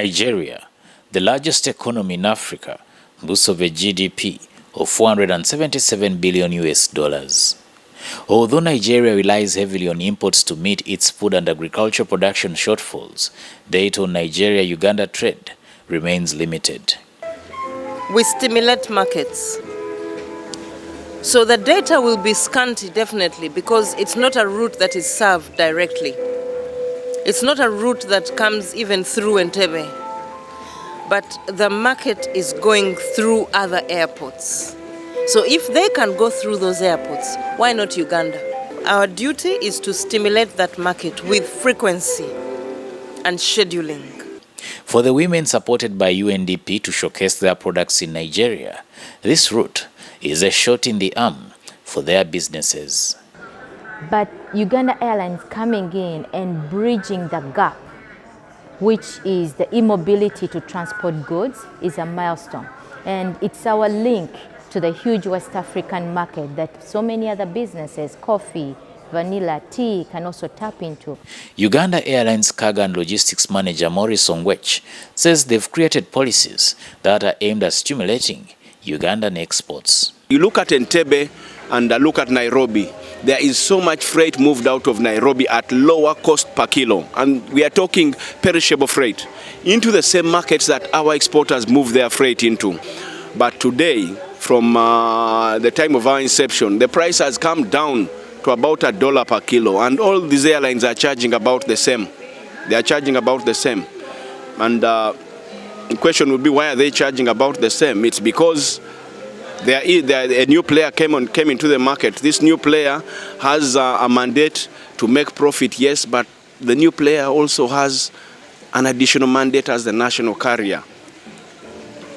Nigeria, the largest economy in Africa, boasts of a GDP of 477 billion US dollars. Although Nigeria relies heavily on imports to meet its food and agriculture production shortfalls, data on Nigeria-Uganda trade remains limited. We stimulate markets. So the data will be scanty, definitely, because it's not a route that is served directly. It's not a route that comes even through Entebbe, but the market is going through other airports. So if they can go through those airports, why not Uganda? Our duty is to stimulate that market with frequency and scheduling. For the women supported by UNDP to showcase their products in Nigeria, this route is a shot in the arm for their businesses. But Uganda Airlines coming in and bridging the gap, which is the immobility to transport goods, is a milestone. And it's our link to the huge West African market that so many other businesses, coffee, vanilla, tea, can also tap into. Uganda Airlines Cargo and Logistics Manager Maurice Ongwech says they've created policies that are aimed at stimulating Ugandan exports. You look at Entebbe and look at Nairobi. There is so much freight moved out of Nairobi at lower cost per kilo. And we are talking perishable freight into the same markets that our exporters move their freight into. But today, from the time of our inception, the price has come down to about $1 per kilo. And all these airlines are charging about the same. They are charging about the same. And the question would be, why are they charging about the same? It's because a new player came into the market. This new player has a mandate to make profit, yes, but the new player also has an additional mandate as the national carrier.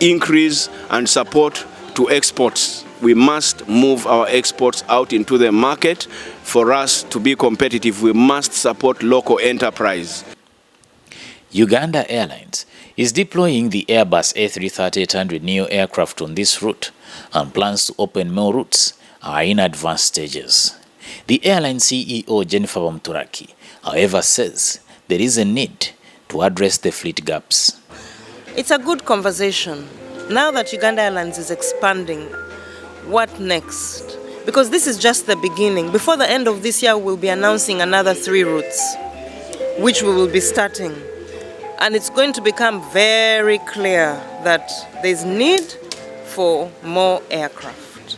Increase and support to exports. We must move our exports out into the market. For us to be competitive, we must support local enterprise. Uganda Airlines is deploying the Airbus A330-800 neo aircraft on this route, and plans to open more routes are in advanced stages. The airline CEO Jennifer Bamturaki, however, says there is a need to address the fleet gaps. It's a good conversation. Now that Uganda Airlines is expanding, what next? Because this is just the beginning. Before the end of this year, we'll be announcing another 3 routes, which we will be starting. And it's going to become very clear that there's need for more aircraft.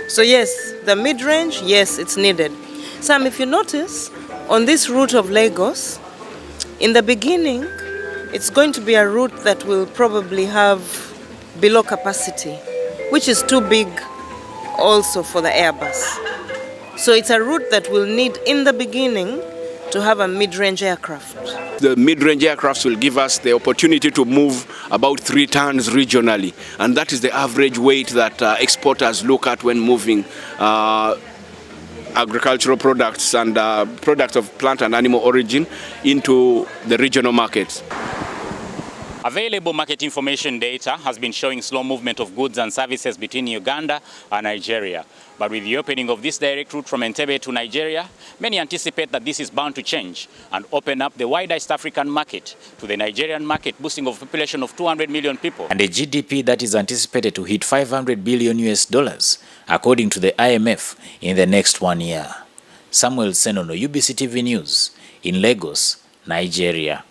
So yes, the mid-range, yes, it's needed. Sam, if you notice, on this route of Lagos, in the beginning, it's going to be a route that will probably have below capacity, which is too big also for the Airbus. So it's a route that will need, in the beginning, to have a mid-range aircraft. The mid-range aircrafts will give us the opportunity to move about 3 tons regionally, and that is the average weight that exporters look at when moving agricultural products and products of plant and animal origin into the regional markets. Available market information data has been showing slow movement of goods and services between Uganda and Nigeria. But with the opening of this direct route from Entebbe to Nigeria, many anticipate that this is bound to change and open up the wider East African market to the Nigerian market, boosting of a population of 200 million people. And a GDP that is anticipated to hit 500 billion US dollars, according to the IMF, in the next 1 year. Samuel Senono, UBC TV News, in Lagos, Nigeria.